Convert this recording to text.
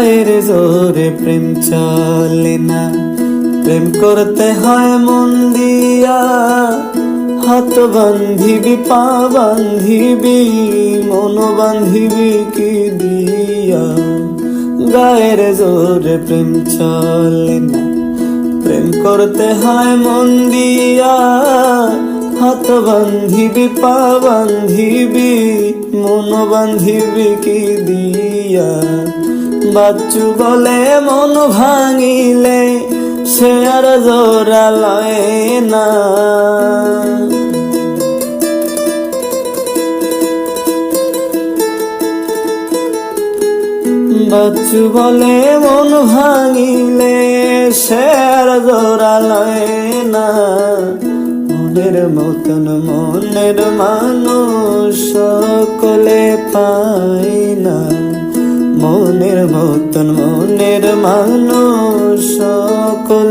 গায়ের জোরে প্রেম চলে না, প্রেম করতে হয় মন দিয়া। হাত বান্ধিবি পা বান্ধিবি মন বান্ধিবি কি দিয়া। গায়ের জোরে প্রেম চলে না, প্রেম করতে হয় মন দিয়া। হাত বান্ধিবি পা বান্ধিবি মন বান্ধিবি কি দিয়া। বাচ্চু বলে মন ভাঙিলে সে আর জোড়া লয় না। বাচ্চু বলে মন ভাঙিলে সে আর জোড়া লয় না। মনের মতন মনের মানুষ সকলে পায় না। মনের মতন মনের মানুষ সকলে